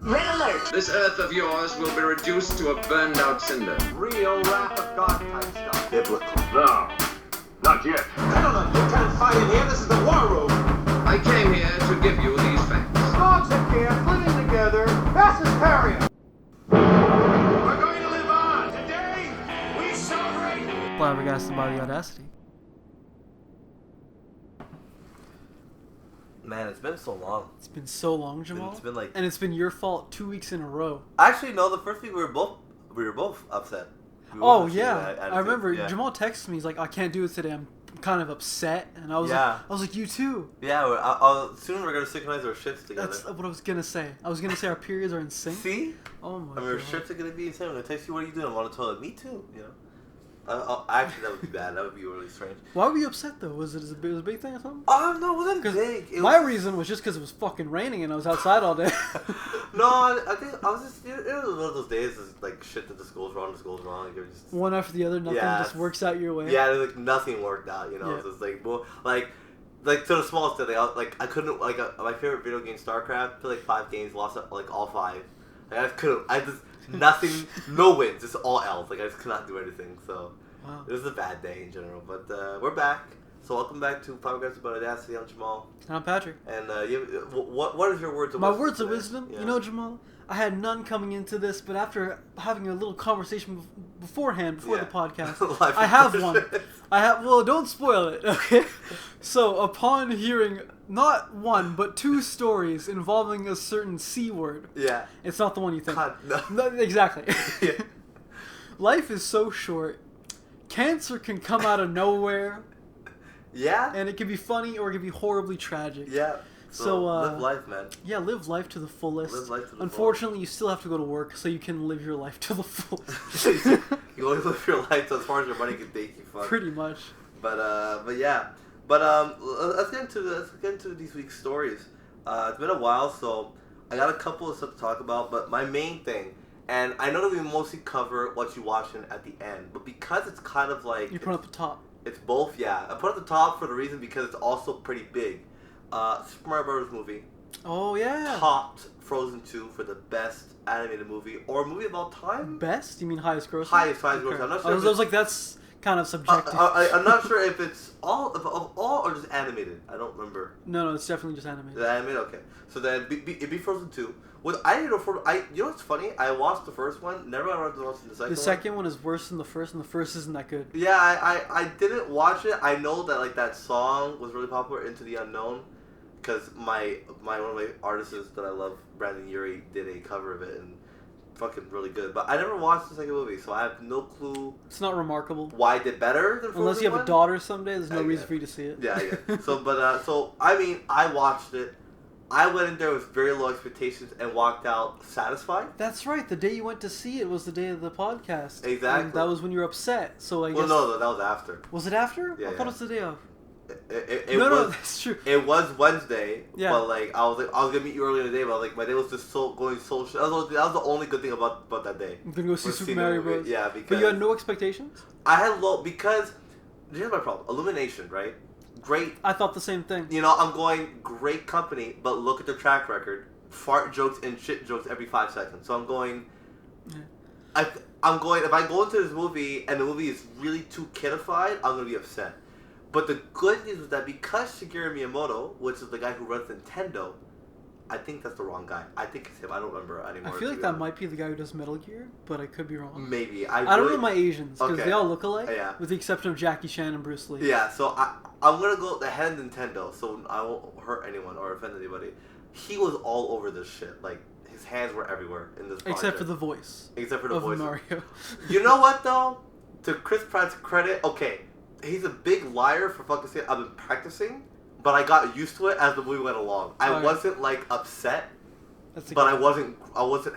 Red alert! This Earth of yours will be reduced to a burned-out cinder. Real wrath of God type stuff. Biblical. No, not yet. Gentlemen, you can't fight in here. This is the war room. I came here to give you these facts. Dogs and cats living together. Fastest carrier. We're going to live on. Today, we celebrate. Flabbergasted by the Audacity. Man, it's been so long. It's been so long, Jamal. It's been like, and it's been your fault 2 weeks in a row. actually, no. The first week we were both upset. Oh yeah, I remember. Yeah. Jamal texted me. He's like, "I can't do it today. I'm kind of upset." And I was like, "You too." Yeah, soon we're gonna synchronize our shifts together. That's what I was gonna say. I was gonna say our periods are in sync. See? Oh my god. Our shifts are gonna be insane. I'm gonna text you, "What are you doing?" I'm on the toilet. Me too. You know. Actually, that would be bad. That would be really strange. Why were you upset though? Was it a big thing or something? Oh no, it wasn't big. My reason was just because it was fucking raining and I was outside all day. No, I think I was just. It was one of those days. It's like shit that the school's wrong. The school's wrong. Like, just, one after the other, nothing just works out your way. Yeah, like nothing worked out. You know, yeah. So it's like more like to the smallest thing. Like I couldn't like my favorite video game, StarCraft. Played like 5 games, lost like all 5. Like, I couldn't. I just nothing. No wins. Just all L's. Like I just could not do anything. So. Wow. It was a bad day in general, but we're back. So welcome back to Flabbergasted by Audacity. I'm Jamal. And I'm Patrick. And what is your words of wisdom? My words of today? wisdom? Yeah. You know, Jamal, I had none coming into this, but after having a little conversation beforehand, before the podcast, I have one. Well, don't spoil it, okay? So, upon hearing not one, but 2 stories involving a certain C word. Yeah. It's not the one you think. God, no. No, exactly. Yeah. Life is so short. Cancer can come out of nowhere. Yeah. And it can be funny or it can be horribly tragic. Yeah. So live life, man. Yeah, live life to the fullest. Live life to the Unfortunately, you still have to go to work, so you can live your life to the fullest. You only live your life as far as your money can take you. Fuck. Pretty much. But yeah. But let's get into these week's stories. It's been a while, so I got a couple of stuff to talk about. But my main thing. And I know that we mostly cover what you watching at the end, but because it's kind of like... You put it at the top. It's both, yeah. I put it at the top for the reason because it's also pretty big. Super Mario Bros. Movie. Oh, yeah. Topped Frozen 2 for the best animated movie or movie of all time. Best? You mean highest grossing? Highest grossing. I'm not sure. I was like, that's kind of subjective. I'm not sure if it's of all or just animated. I don't remember. No, it's definitely just animated. The animated, okay. So then it'd be Frozen 2. I didn't know you know what's funny? I watched the first one. Never got around to watching the second one. The second one is worse than the first, and the first isn't that good. Yeah, I didn't watch it. I know that like that song was really popular, Into the Unknown, because one of my artists that I love, Brandon Urie, did a cover of it and fucking really good. But I never watched the second movie, so I have no clue. It's not remarkable. Why it did better than Frozen Unless you have 1? a daughter someday, there's no reason for you to see it. Yeah. So I mean, I watched it. I went in there with very low expectations and walked out satisfied. That's right. The day you went to see it was the day of the podcast. Exactly. And that was when you were upset. So I guess. Well, no, that was after. Was it after? Yeah, I thought it was the day of. No, that's true. It was Wednesday. Yeah. But I was gonna meet you earlier in the day, but my day was just going so. That was the only good thing about that day. I'm gonna go see Super Mario Bros. Yeah, because. But you had no expectations. I had low because. Here's my problem. Illumination, right? Great. I thought the same thing. You know, I'm going great company, but look at their track record. Fart jokes and shit jokes every 5 seconds. So I'm going. Yeah. I'm going. If I go into this movie and the movie is really too kidified, I'm gonna be upset. But the good news is that because Shigeru Miyamoto, which is the guy who runs Nintendo, I think that's the wrong guy. I think it's him. I don't remember anymore. I feel like that might be the guy who does Metal Gear, but I could be wrong. Maybe. I don't know my Asians, because they all look alike, with the exception of Jackie Chan and Bruce Lee. Yeah, so I'm going to go ahead of Nintendo, so I won't hurt anyone or offend anybody. He was all over this shit. Like, his hands were everywhere in this project. Except for the voice. Except for the voice. Of Mario. You know what, though? To Chris Pratt's credit, okay, he's a big liar for fucking saying I've been practicing, but I got used to it as the movie went along. I wasn't, upset. But I wasn't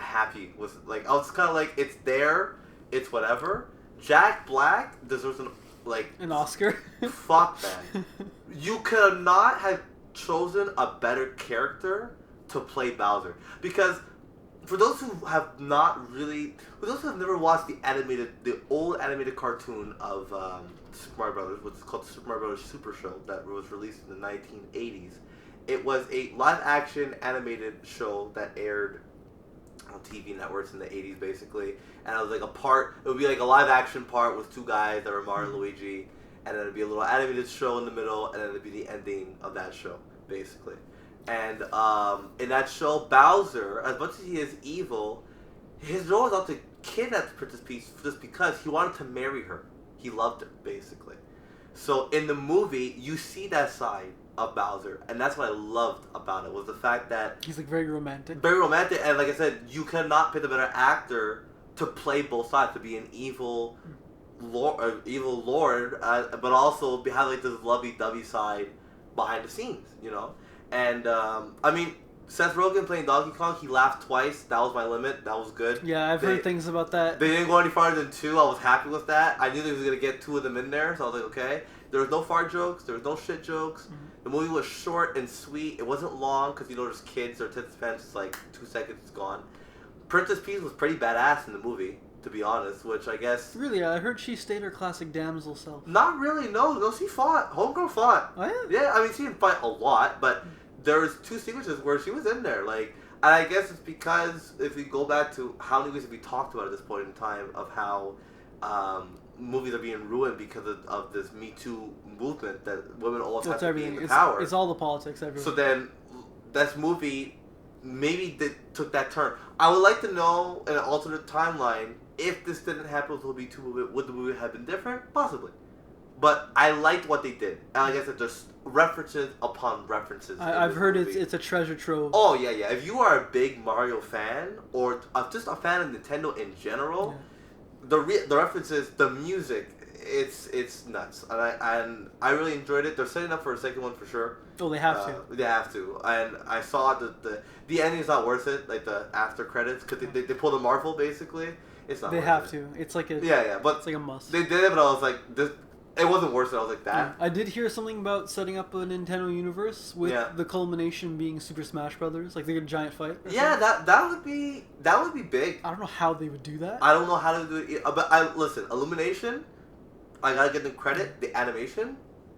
happy with I was kind of like, it's there, it's whatever. Jack Black deserves an Oscar. Fuck, man. You could not have chosen a better character to play Bowser, because for those who have never watched the old animated cartoon of Super Mario Brothers, which is called the Super Mario Brothers Super Show, that was released in the 1980s. It was a live-action animated show that aired on TV networks in the 80s, basically. And it was like it would be like a live action part with two guys that were Mario and Luigi, and then it'd be a little animated show in the middle, and then it'd be the ending of that show, basically. And in that show, Bowser, as much as he is evil, his role was not to kidnap Princess Peach just because he wanted to marry her. He loved her, basically. So in the movie, you see that side of Bowser, and that's what I loved about it, was the fact that he's like very romantic. Very romantic, and like I said, you could not pick a better actor to play both sides, to be an evil lord, but also have like this lovey-dovey side behind the scenes, you know? And, I mean, Seth Rogen playing Donkey Kong, he laughed twice. That was my limit. That was good. Yeah, I've heard things about that. They didn't go any farther than 2. I was happy with that. I knew they was going to get 2 of them in there, so I was like, okay. There was no fart jokes. There was no shit jokes. Mm-hmm. The movie was short and sweet. It wasn't long, because, you know, there's kids or participants. It's like 2 seconds, it's gone. Princess Peach was pretty badass in the movie, to be honest, which I guess... Really? I heard she stayed her classic damsel self. Not really, no. She fought. Homegirl fought. Oh, yeah? Yeah, I mean, she didn't fight a lot, but... There was 2 sequences where she was in there, like, and I guess it's because if we go back to how many ways have we talked about at this point in time of how movies are being ruined because of this Me Too movement that women always have to be in the power. It's all the politics everywhere. So then, this movie maybe took that turn. I would like to know in an alternate timeline if this didn't happen with the Me Too movement, would the movie have been different? Possibly. But I liked what they did. And like I said, there's references upon references. I've heard it's a treasure trove. Oh, yeah. If you are a big Mario fan, or just a fan of Nintendo in general, the references, the music, it's nuts. And I really enjoyed it. They're setting up for a second one for sure. Oh, they have to. They have to. And I saw the ending is not worth it, like the after credits, because they pulled a Marvel, basically. It's not They worth have it. to. It's like a... Yeah, but... It's like a must. They did it, but I was like, this... It wasn't worse than I was like that. Yeah. I did hear something about setting up a Nintendo universe with the culmination being Super Smash Brothers, like a giant fight. Yeah, that would be big. I don't know how they would do that. I don't know how to do it, but listen, Illumination, I gotta give them credit. The animation,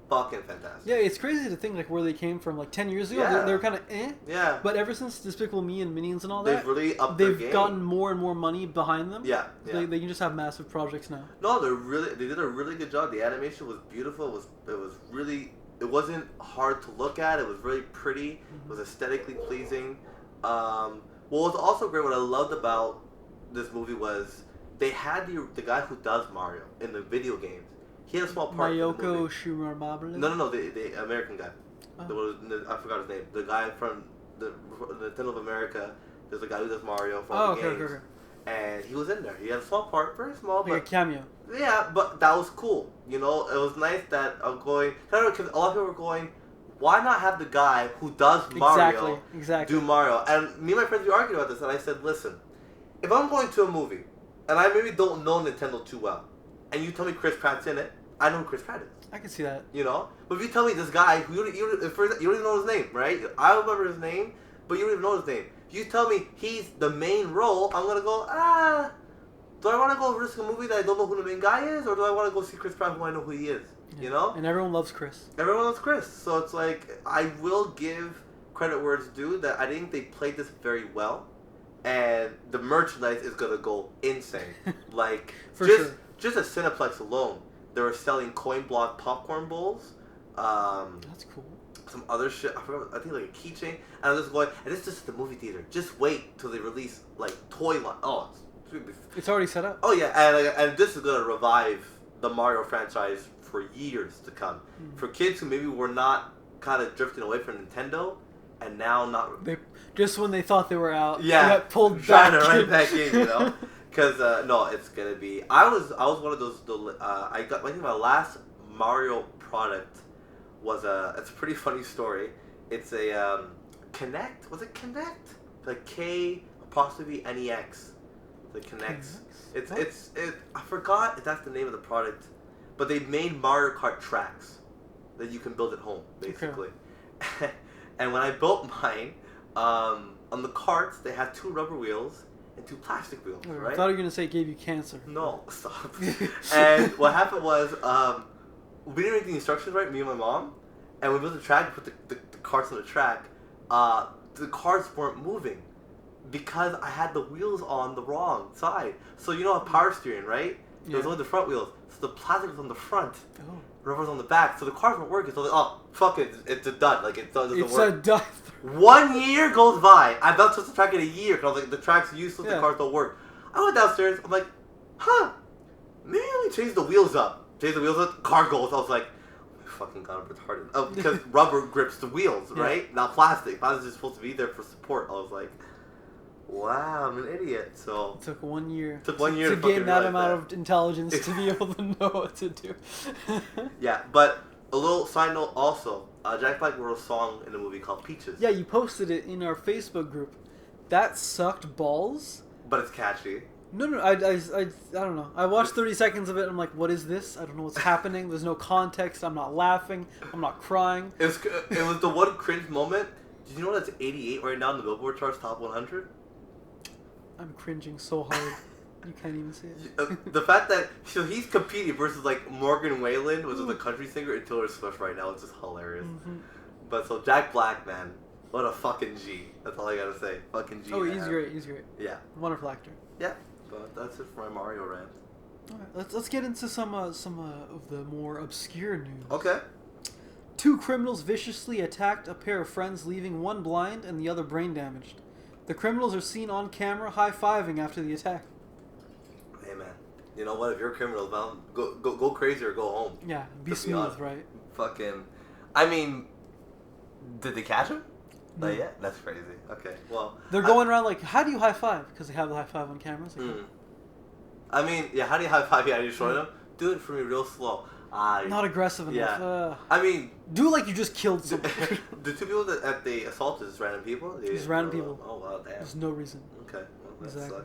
fucking fantastic. Yeah, it's crazy to think like where they came from. Like 10 years ago, they were kind of Yeah. But ever since Despicable Me and Minions and all that, they've really upped their game. They've gotten more and more money behind them. Yeah. They can just have massive projects now. No, they did a really good job. The animation was beautiful. It wasn't hard to look at. It was really pretty. Mm-hmm. It was aesthetically pleasing. What was also great, what I loved about this movie was they had the guy who does Mario in the video games. He had a small part. Mayoko Shimababla? No, the American guy. Oh. I forgot his name. The guy from the Nintendo of America. There's a guy who does Mario for all the games. Okay. And he was in there. He had a small part, very small. Like a cameo. Yeah, but that was cool. You know, it was nice that I'm going... Because a lot of people were going, why not have the guy who does Mario exactly. do Mario? And me and my friends, we argued about this, and I said, listen, if I'm going to a movie, and I maybe don't know Nintendo too well, and you tell me Chris Pratt's in it, I know who Chris Pratt is. I can see that. You know? But if you tell me this guy, who you don't even know his name, right? I remember his name, but you don't even know his name. You tell me he's the main role, I'm going to go, do I want to go risk a movie that I don't know who the main guy is, or do I want to go see Chris Pratt who I know who he is? Yeah. You know? And everyone loves Chris. Everyone loves Chris. So it's like, I will give credit where it's due that I think they played this very well, and the merchandise is going to go insane. Like, just a Cineplex alone, they were selling coin block popcorn bowls. That's cool. Some other shit. I think like a keychain. And I'm just going, and it's just the movie theater. Just wait till they release like toy line. Oh, it's already set up. Oh yeah, and this is gonna revive the Mario franchise for years to come. Mm-hmm. For kids who maybe were not kind of drifting away from Nintendo, and now not. Just when they thought they were out, yeah, they got pulled back right back in, you know. Because no, it's gonna be. I was one of those. I think my last Mario product was it's a pretty funny story. It's a Connect. Was it Connect? Like K''NEX. The Connects. It's I forgot if that's the name of the product, but they made Mario Kart tracks that you can build at home, basically. Okay. And when I built mine, on the carts they had 2 rubber wheels and 2 plastic wheels, right? I thought you were going to say it gave you cancer. No, stop. And what happened was, we didn't read the instructions right, me and my mom, and we built the track, put the carts on the track, the carts weren't moving. because I had the wheels on the wrong side. So you know, a power steering, right? It was only the front wheels. So the plastic was on the front. Oh. Rubber was on the back. So the cars weren't working. So I was like, oh, fuck it. It's a dud. Like, it doesn't work. It's a dud. 1 year goes by. I've not touched the track in a year. Because I was like, the track's useless. The cars don't work. I went downstairs. I'm like, maybe let me change the wheels up. Change the wheels up. Car goes. I was like, oh my fucking god, I'm retarded. Oh, because rubber grips the wheels, right? Not plastic. Plastic is supposed to be there for support. I was like, wow, I'm an idiot. So it took 1 year. Took 1 year to gain that amount of intelligence to be able to know what to do. Yeah, but a little side note also. Jack Black wrote a song in a movie called Peaches. Yeah, you posted it in our Facebook group. That sucked balls. But it's catchy. No, I don't know. I watched 30 seconds of it and I'm like, what is this? I don't know what's happening. There's no context. I'm not laughing. I'm not crying. It was the one cringe moment. Did you know that's 88 right now in the Billboard charts, top 100? I'm cringing so hard. You can't even see it. The fact that he's competing versus like Morgan Wallen, which is a country singer, and Taylor Swift right now, it's just hilarious. Mm-hmm. But so Jack Black, man, what a fucking G. That's all I gotta say. Fucking G. Oh, he's great. He's great. Yeah. Wonderful actor. Yeah. But that's it for my Mario rant. Alright, let's get into some of the more obscure news. Okay. 2 criminals viciously attacked a pair of friends, leaving one blind and the other brain damaged. The criminals are seen on camera high-fiving after the attack. Hey man, you know what? If you're a criminal, man, go crazy or go home. Yeah, be smooth, right? Fucking, I mean, did they catch him? No. Not yet? That's crazy. Okay, well. They're going around like, how do you high-five? Because they have the high-five on cameras. Like, I mean, yeah, how do you high-five? Yeah, are you showing them? Do it for me real slow. Not aggressive enough. Yeah. I mean... Do like you just killed someone. The 2 people that they assaulted is random people? Just random people. Oh, wow, damn. There's no reason. Okay, well, that sucks.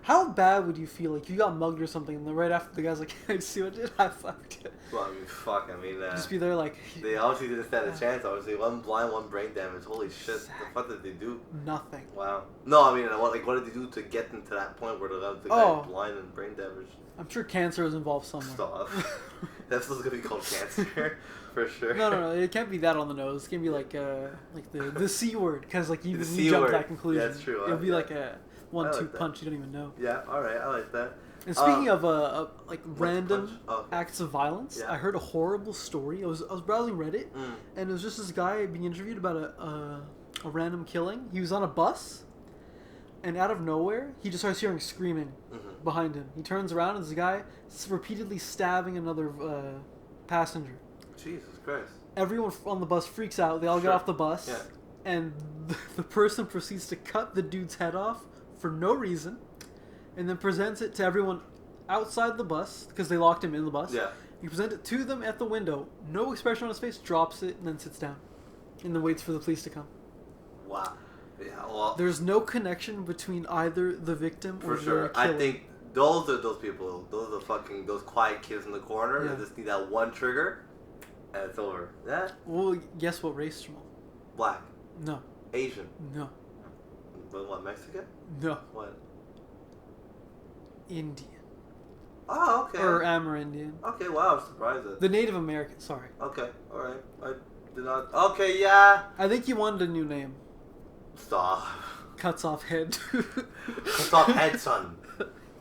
How bad would you feel like you got mugged or something and then right after the guy's like, I see what I did, high-fived you? Well, I mean, fuck, just be there like... They obviously didn't stand a chance, obviously. One blind, one brain damage. Holy shit. Exactly. The fuck did they do? Nothing. Wow. No, I mean, what did they do to get them to that point where the guy blind and brain damaged? I'm sure cancer is involved somewhere. Stop. That's what's gonna be called cancer, for sure. No, it can't be that on the nose. It's gonna be like the C word, because like you jump to that conclusion. Yeah, that's true. It'll be like a 1-2 punch you don't even know. Yeah, alright, I like that. And speaking of like random acts of violence, I heard a horrible story. I was browsing Reddit, and it was just this guy being interviewed about a random killing. He was on a bus, and out of nowhere, he just starts hearing screaming behind him. He turns around, and this guy is repeatedly stabbing another passenger. Jesus Christ. Everyone on the bus freaks out. They all get off the bus, and the person proceeds to cut the dude's head off for no reason, and then presents it to everyone outside the bus, because they locked him in the bus. Yeah. He presents it to them at the window. No expression on his face, drops it, and then sits down. And then waits for the police to come. Wow. Yeah, well... There's no connection between either the victim or the killer. I think those are those people. Those are those quiet kids in the corner that just need that one trigger, and it's over. Yeah? Well, guess what race, Jamal? Black. No. Asian. No. What, Mexican? No. What? Indian. Oh, okay. Or Amerindian. Okay, wow, I'm surprised. The Native American, sorry. Okay, alright. I did not... Okay, yeah. I think he wanted a new name. Stop. Cuts off head. Cuts off head, son.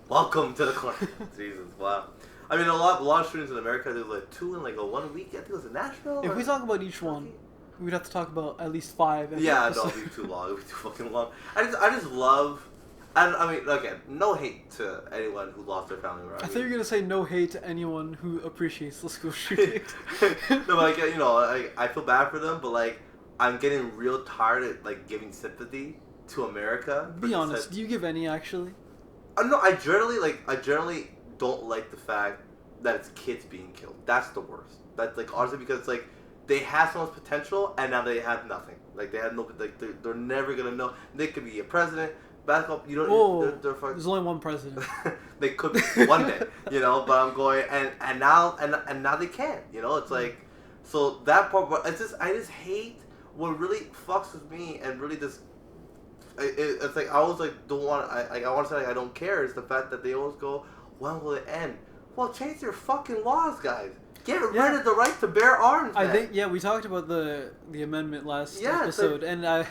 Welcome to the corner. Jesus, wow. I mean, a lot of students in America, there's like 2 in like a 1 week. I think it was in Nashville. If we talk about each one, we'd have to talk about at least 5. Yeah, no, it'd be too long. It'd be too fucking long. I just love... And I mean, again, no hate to anyone who lost their family. Right? I thought you were gonna say no hate to anyone who appreciates the school shooting. No, like, you know, I feel bad for them, but like, I'm getting real tired of like giving sympathy to America. Be honest, do you give any actually? No, I generally don't like the fact that it's kids being killed. That's the worst. That's like honestly because like they have so much potential and now they have nothing. Like they have no, like they're never gonna know. They could be a president. Basketball, you don't. Whoa, they're fucking, there's only one president. They could be one day, you know. But I'm going, and now they can't, you know. It's like, so that part. But I just hate what really fucks with me and really just. It's like I always like don't want. I want to say like I don't care. Is the fact that they always go, when will it end? Well, change your fucking laws, guys. Get rid of the right to bear arms. I man. think we talked about the amendment last Yeah, episode, and I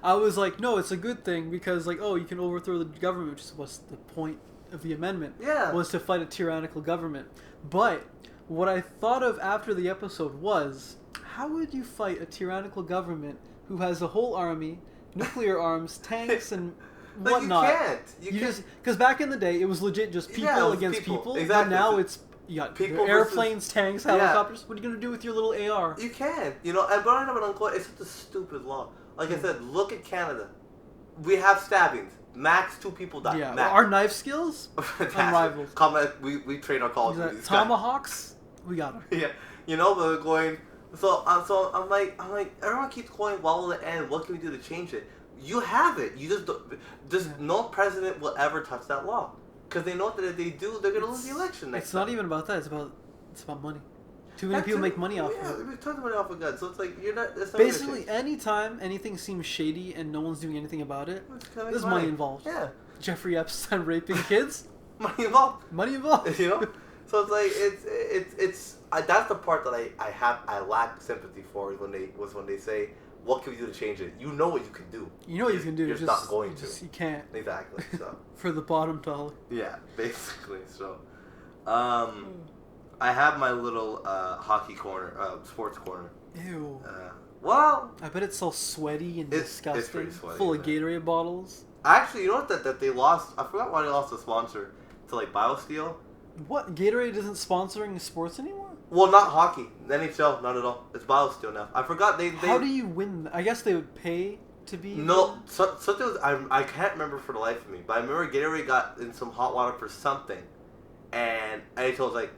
was like, no, it's a good thing because like, oh, you can overthrow the government, which is what's the point of the amendment. Yeah. Was to fight a tyrannical government. But what I thought of after the episode was, how would you fight a tyrannical government who has a whole army, nuclear arms, tanks, and whatnot? You can't. You can't. just because back in the day it was legit just people against people. Exactly. But now it's you got people airplanes, tanks, helicopters. What are you gonna do with your little AR? You can't. You know, and but Uncle, it's such a stupid law. Like I said, look at Canada. We have stabbings. Max 2 people die. Yeah, Max. our knife skills unrivaled. We train our Call of Duty. Tomahawks, we got them. Yeah, you know, but we're going. So I'm like, everyone keeps going. What will it end? What can we do to change it? You have it. You just don't, no president will ever touch that law because they know that if they do, they're gonna lose the election next. It's not even about that. It's about money. Too many people make money off of it. Yeah, they make tons of money off of guns. So it's like you're not. It's not Basically, anytime anything seems shady and no one's doing anything about it, there's money involved. Yeah. Jeffrey Epstein raping kids. Money involved. Money involved. You know. So it's like that's the part that I lack sympathy for is when they say, what can we do to change it? You know what you can do. You know what you can do. You're just not going to. You can't. Exactly. So. For the bottom dollar. Yeah, basically. So, I have my little hockey corner, sports corner. Ew. Well, I bet it's all sweaty and disgusting. It's pretty sweaty, full of Gatorade bottles. Actually, you know what? That they lost. I forgot why they lost the sponsor to like BioSteel. What? Gatorade isn't sponsoring sports anymore? Well, not hockey. The NHL, not at all. It's BioSteel now. I forgot they. How do you win? I guess they would pay to be. No, something was. I can't remember for the life of me, but I remember Gatorade got in some hot water for something, and NHL was like,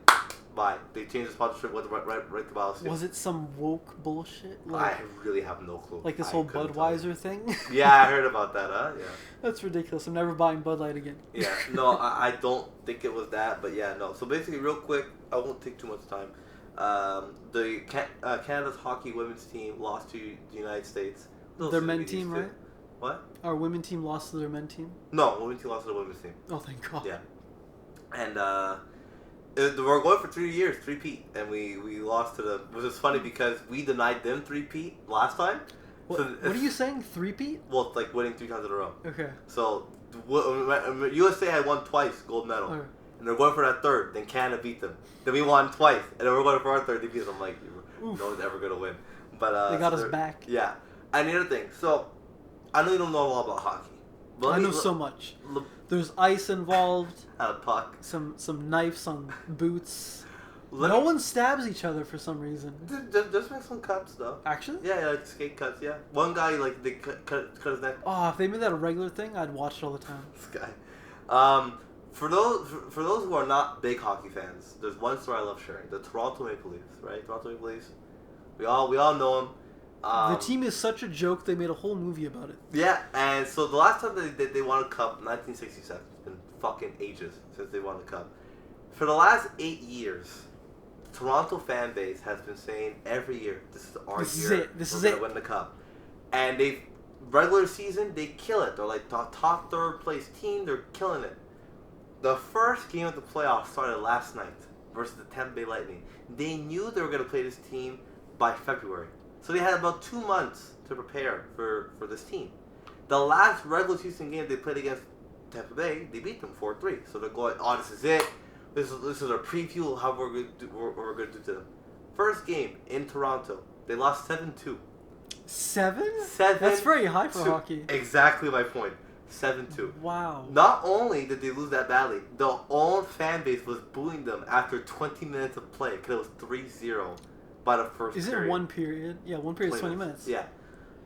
bye. They changed the sponsorship with right to BioSteel. Was it some woke bullshit? I really have no clue. Like this whole Budweiser thing? Yeah, I heard about that, huh? Yeah. That's ridiculous. I'm never buying Bud Light again. Yeah, no, I don't think it was that, but yeah, no. So basically, real quick, I won't take too much time. Canada's hockey women's team lost to the United States. Their men team, right? What? Our women team lost to their men team? No, women's team lost to the women's team. Oh, thank God. Yeah. And we're going for 3 years, 3-peat, and we lost to them. Which is funny because we denied them 3-peat last time. What are you saying? 3-peat? Well, it's like winning 3 times in a row. Okay. So USA had won twice, gold medal. Okay. And they're going for that third. Then Canada beat them. Then we won twice, and then we're going for our third. They beat us. I'm like, no one's ever gonna win. But they got us back. Yeah. And the other thing, so I know you don't know a lot about hockey. But I know so much. There's ice involved. And a puck. Some knives on boots. No one stabs each other for some reason. Just make some cuts though. Actually? Yeah, like skate cuts. Yeah. One guy they cut his neck. Oh, if they made that a regular thing, I'd watch it all the time. This guy. For those who are not big hockey fans, there's one story I love sharing: the Toronto Maple Leafs. Right, Toronto Maple Leafs. We all know them. The team is such a joke. They made a whole movie about it. Yeah, and so the last time they won a cup, 1967. It's been fucking ages since they won the cup. For the last 8 years, the Toronto fan base has been saying every year, "This is our year. We're gonna win the cup." And regular season, they kill it. They're like top third place team. They're killing it. The first game of the playoffs started last night versus the Tampa Bay Lightning. They knew they were going to play this team by February. So they had about 2 months to prepare for this team. The last regular season game they played against Tampa Bay, they beat them 4-3. So they're going, oh, this is it. This is our preview of how we're going to do to them. First game in Toronto, they lost 7-2. 7? 7. That's very high for hockey. Exactly my point. 7-2. Wow. Not only did they lose that badly, the own fan base was booing them after 20 minutes of play because it was 3-0 by the first period. Is it one period? Yeah, one period is 20 minutes. Yeah.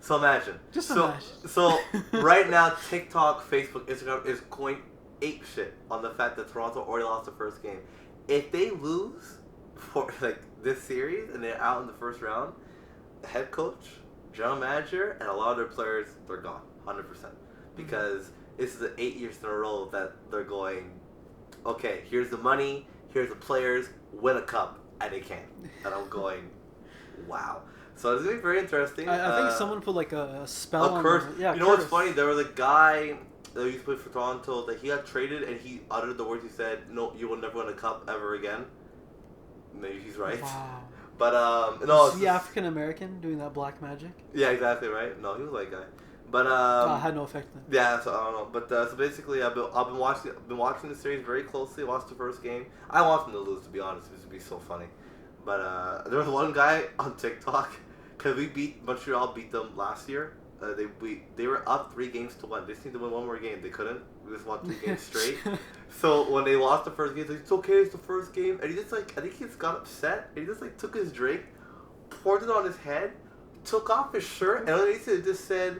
So imagine. Imagine. So right now, TikTok, Facebook, Instagram is going ape shit on the fact that Toronto already lost the first game. If they lose for like this series and they're out in the first round, the head coach, general manager, and a lot of their players, they're gone, 100%. Because this is the 8 years in a row that they're going, okay, here's the money, here's the players, win a cup, and they can't. And I'm going, wow. So it's going to be very interesting. I think someone put like a spell on curse. Yeah, you know what's funny? There was a guy that used to play for Toronto that he got traded and he uttered the words, he said, no, you will never win a cup ever again. maybe he's right. Wow. But no, is he African American doing that black magic? Yeah, exactly right. No, he was a white guy. But had no effect then. Yeah, so I don't know. But so basically, I've been watching the series very closely. I watched the first game. I want them to lose, to be honest. This would be so funny. But there was one guy on TikTok because Montreal beat them last year. They were up 3-1. They just need to win one more game. They couldn't. We just won 2 games straight. So when they lost the first game, he's like, it's okay, it's the first game. And he just I think he just got upset. And he just took his drink, poured it on his head, took off his shirt, and underneath it just said,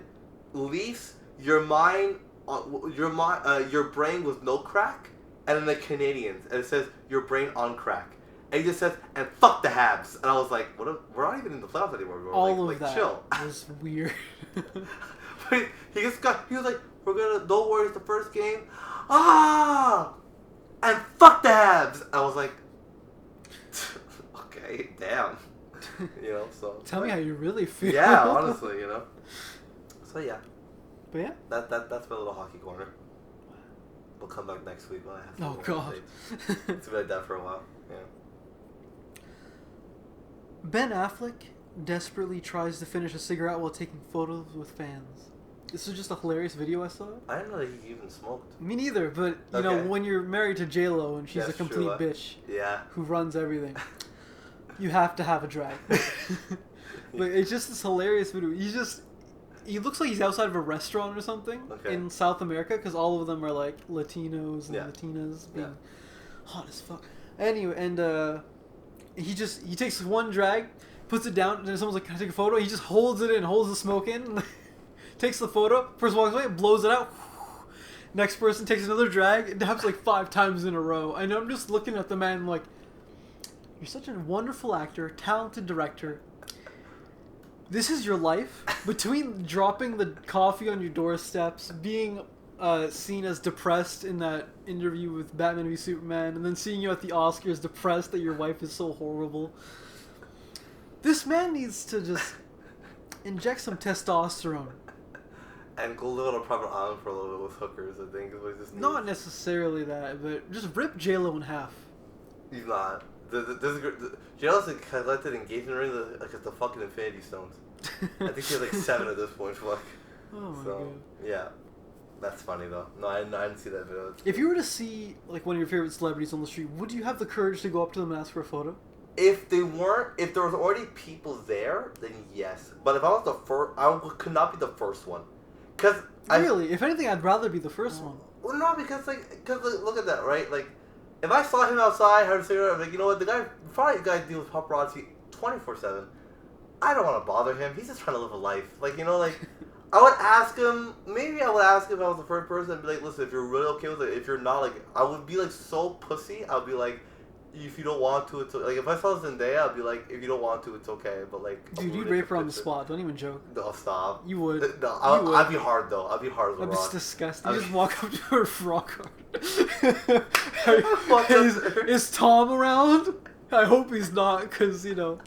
Leafs, your brain was no crack. And then the Canadians, and it says, your brain on crack. And he just says, and fuck the Habs. And I was like, we're not even in the playoffs anymore. We're all of that chill. was weird. But he was like, don't worry, it's the first game. And fuck the Habs. And I was like, okay, damn. So. Tell me how you really feel. Yeah, honestly, So yeah. But yeah. That's my little hockey corner. We'll come back next week when I have to. Oh god. It's been like that for a while. Yeah. Ben Affleck desperately tries to finish a cigarette while taking photos with fans. This is just a hilarious video I saw. I didn't know that he even smoked. Me neither, but you know, when you're married to J-Lo and she's a complete bitch who runs everything, you have to have a drag. But it's just this hilarious video. He looks like he's outside of a restaurant or something in South America because all of them are like Latinos and Latinas being hot as fuck. Anyway, and he takes one drag, puts it down, and then someone's like, "Can I take a photo?" He just holds it in, holds the smoke in, takes the photo. Person walks away, blows it out. Next person takes another drag. It happens like 5 times in a row. And I'm just looking at the man like, you're such a wonderful actor, talented director. This is your life? Between dropping the coffee on your doorsteps, being seen as depressed in that interview with Batman v Superman, and then seeing you at the Oscars depressed that your wife is so horrible. This man needs to just inject some testosterone. And go live on a private island for a little bit with hookers, I think, is what he just needs. Not necessarily that, but just rip J-Lo in half. He's not. J-Lo's collected engagement ring like the fucking Infinity Stones. I think he has like 7 at this point. Oh my god. Yeah. That's funny though. No, I didn't see that video. If you were to see like one of your favorite celebrities on the street, would you have the courage to go up to them and ask for a photo? If there was already people there, then yes. But if I was the first, could not be the first one. Really? If anything, I'd rather be the first one. Well, no, because look at that, right? Like, if I saw him outside, had a cigarette, I'm like, you know what, the guy deals with paparazzi 24/7. I don't want to bother him. He's just trying to live a life. Like, I would ask him. Maybe I would ask him if I was the first person. I'd be like, listen, if you're really okay with it, if you're not, like, I would be like so pussy. I'd be like, if you don't want to, it's okay. Like, if I saw Zendaya, I'd be like, if you don't want to, it's okay. But like, dude, you'd rape her on the spot. Don't even joke. No, stop. You would. No, I'd be hard though. I'd be hard as a rock. That'd be disgusting. You just walk up to her rock hard. Is Tom around? I hope he's not, because you're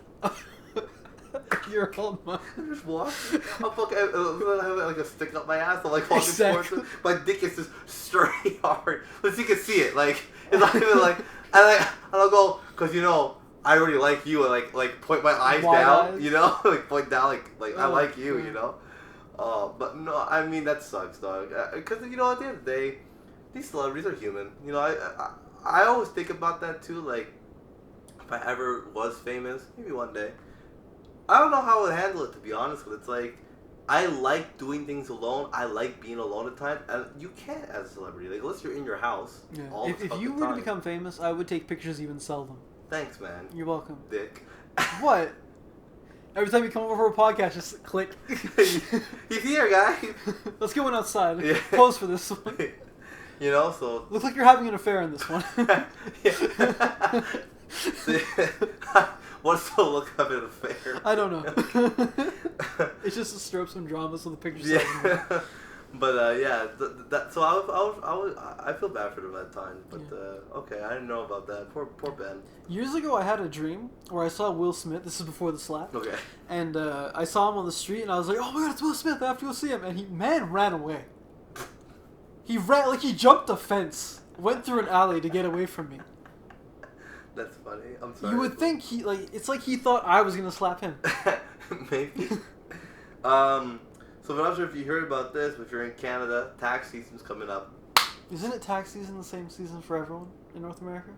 all mine. Just walk. I'll fucking have like a stick up my ass. I'm like walking towards him. My dick is just straight hard. But you can see it. Like, it's not even like. And I'll go, because I already like you, and like point my eyes down, like point down, like I like you, but no, I mean that sucks, dog. Because at the end of the day, these celebrities are human. I always think about that too. Like, if I ever was famous, maybe one day, I don't know how I would handle it, to be honest. But it's like, I like doing things alone. I like being alone at times, and you can't as a celebrity. Like, unless you're in your house. Yeah. All if you were to become famous, I would take pictures, even sell them. Thanks, man. You're welcome. Dick. What? Every time you come over for a podcast, just click. He's here, guy. Let's get one outside. Yeah. Pose for this one. So... Looks like you're having an affair in this one. What's the look of an affair? I don't know. It's just to stir up some drama so the picture's But so I feel bad for them at times. But okay, I didn't know about that. Poor Ben. Years ago, I had a dream where I saw Will Smith. This is before the slap. Okay. And I saw him on the street, and I was like, "Oh my god, it's Will Smith! I have to go see him." And he ran away. He ran like he jumped a fence, went through an alley to get away from me. That's funny. I'm sorry. You would think it's like he thought I was gonna slap him. Maybe. So I'm not sure if you heard about this, but if you're in Canada, tax season's coming up. Isn't it tax season the same season for everyone in North America?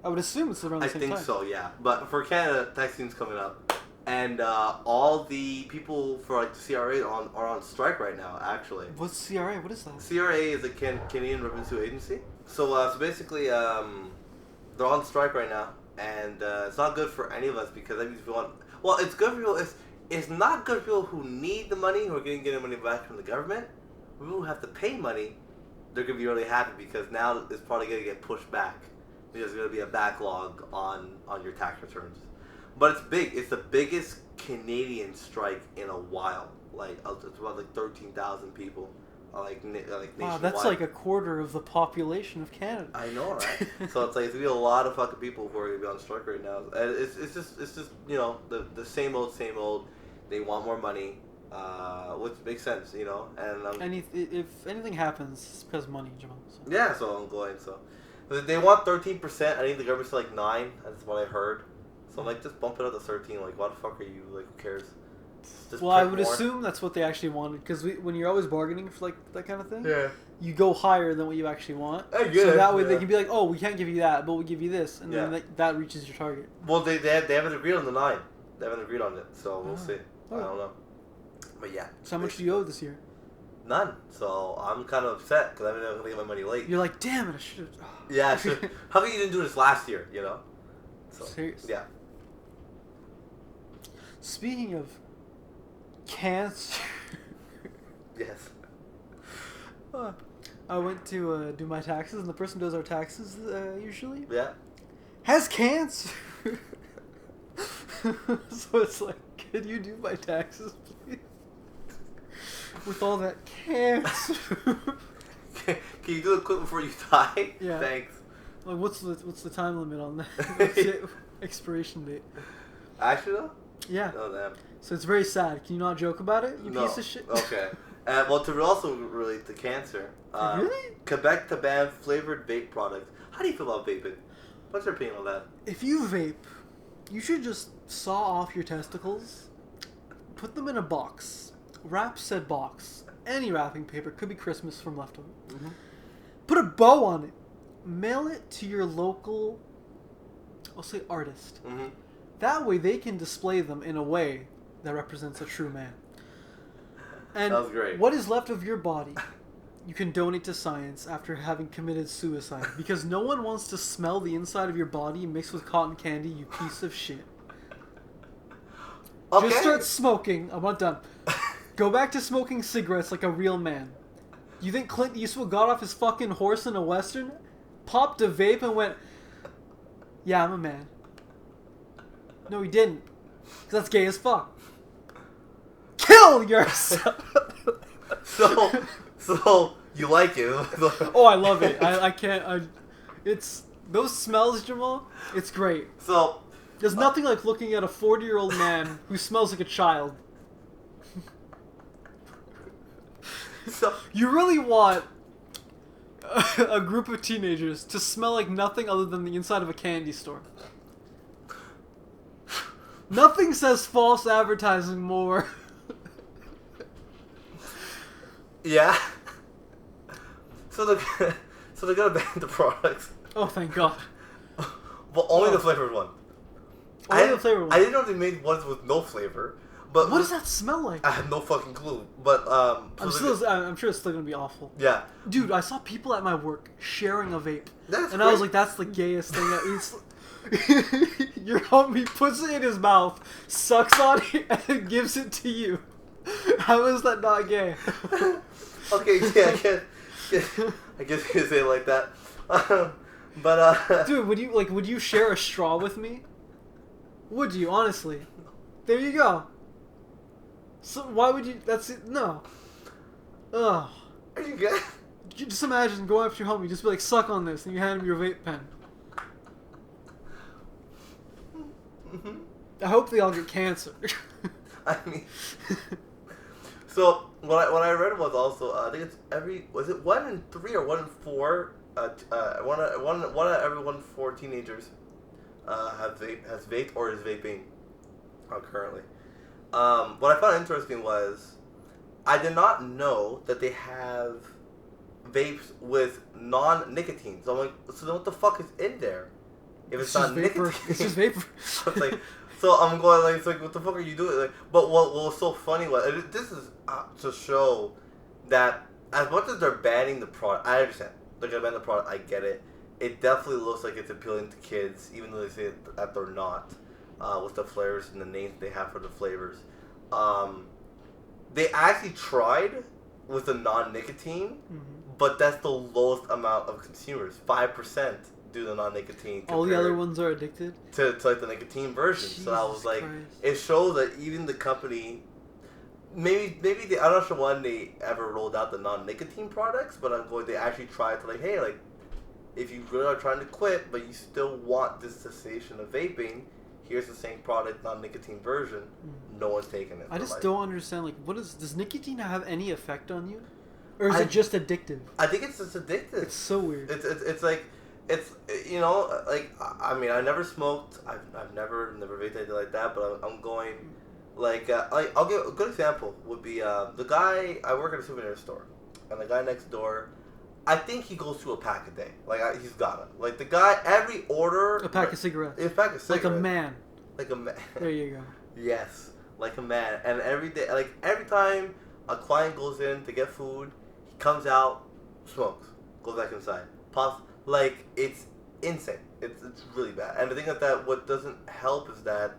I would assume it's around the same time. I think so, yeah. But for Canada, tax season's coming up. And all the people for like the CRA are on strike right now, actually. What's CRA? What is that? CRA is the Canadian Revenue Agency. So basically, they're on strike right now. And it's not good for any of us because that means we want... Well, it's good for people... It's not good for people who need the money, who are getting money back from the government. People who have to pay money, they're going to be really happy because now it's probably going to get pushed back. There's going to be a backlog on your tax returns. But it's big. It's the biggest Canadian strike in a while. Like, it's about like 13,000 people. Like nationwide. Wow, that's like a quarter of the population of Canada. I know, right? So it's like it's gonna be a lot of fucking people who are gonna be on strike right now. And it's just you know the same old. They want more money, which makes sense, you know. And if anything happens, it's because of money, Jamal. So. Yeah, so I'm going. So they want 13%. I think the government's like 9%. That's what I heard. So I'm like, just bump it up to 13. Like, what the fuck are you? Like, who cares? Well, I would assume that's what they actually wanted, because when you're always bargaining for like that kind of thing, yeah, you go higher than what you actually want. I get so that way they can be like, oh, we can't give you that, but we'll give you this, and then that reaches your target. Well, they haven't agreed on the 9. They haven't agreed on it, so we'll see. I don't know. But yeah. So how much do you owe this year? None. So I'm kind of upset because I'm going to get my money late. You're like, damn it, I should have. Yeah, how come you didn't do this last year, you know? So, seriously? Yeah. Speaking of cancer. Yes. I went to do my taxes, and the person who does our taxes usually has cancer. So it's like, can you do my taxes, please? With all that cancer. Can you do it quick before you die? Yeah. Thanks. Like, what's the time limit on that? What's the expiration date? Actually, though? Yeah. Oh, damn. So it's very sad. Can you not joke about it, you piece of shit? Okay. Well, to also relate to cancer, really? Quebec to ban flavored vape products. How do you feel about vaping? What's your opinion on that? If you vape, you should just saw off your testicles, put them in a box, wrap said box, any wrapping paper, could be Christmas from leftover. Mm-hmm. Put a bow on it, mail it to your local, I'll say artist. Mm-hmm. That way they can display them in a way that represents a true man. And that was great. What is left of your body, you can donate to science after having committed suicide. Because no one wants to smell the inside of your body mixed with cotton candy, you piece of shit. Okay. Just start smoking. I'm not done. Go back to smoking cigarettes like a real man. You think Clint Eastwood got off his fucking horse in a western, popped a vape and went, yeah, I'm a man. No, he didn't. Because that's gay as fuck. Kill yourself! So you like it? Oh, I love it. I can't. It's those smells, Jamal. It's great. So there's nothing like looking at a 40-year-old man who smells like a child. So you really want a group of teenagers to smell like nothing other than the inside of a candy store. Nothing says false advertising more. Yeah. So they're gonna ban the products. Oh, thank God. But only the flavored one. Only the flavored one. I didn't know they made ones with no flavor. But what does that smell like? I have no fucking clue. But I'm sure it's still gonna be awful. Yeah. Dude, I saw people at my work sharing a vape. That's and great. I was like, that's the gayest thing. Your homie puts it in his mouth, sucks on it, and then gives it to you. How is that not gay? Okay, yeah, I guess you could say it like that. But dude, would you share a straw with me? Would you, honestly? There you go. So why would you? That's it. No. Ugh. Are you good? You just imagine going up to your homie, just be like, suck on this, and you hand him your vape pen. Mm-hmm. I hope they all get cancer. I mean, so what I read was also I think it's was it 1 in 3 or 1 in 4 one out of every 1 in 4 teenagers has vaped or is vaping currently. What I found interesting was I did not know that they have vapes with non-nicotine. So I'm like, so then what the fuck is in there? If it's not nicotine, it's just vapor. So I'm going like, it's like, what the fuck are you doing? Like, but what was so funny was this is to show that as much as they're banning the product, I understand they're gonna ban the product. I get it. It definitely looks like it's appealing to kids, even though they say that they're not, with the flavors and the names they have for the flavors. They actually tried with the non-nicotine, but that's the lowest amount of consumers. 5% do the non-nicotine. All the other ones are addicted to like the nicotine version. Jesus so I was like, Christ. It shows that even the company, maybe they, I'm not sure when they ever rolled out the non-nicotine products, but they actually tried to like, hey, like, if you really are trying to quit, but you still want this cessation of vaping, here's the same product, non-nicotine version. No one's taking it. I just don't understand, like, does nicotine have any effect on you? Or is it just addictive? I think it's just addictive. It's so weird. It's like, it's, you know, like, I mean, I never smoked, I've never vaped anything like that, but I'm going, like I'll give a good example would be, the guy, I work at a souvenir store, and the guy next door, I think he goes through a pack a day. Like, he's got it. Like, the guy, every order... A pack of cigarettes. A pack of cigarettes. Like a man. Like a man. There you go. Yes. Like a man. And every day, like, every time a client goes in to get food, he comes out, smokes, goes back inside. Like, it's insane. It's really bad. And the thing that what doesn't help is that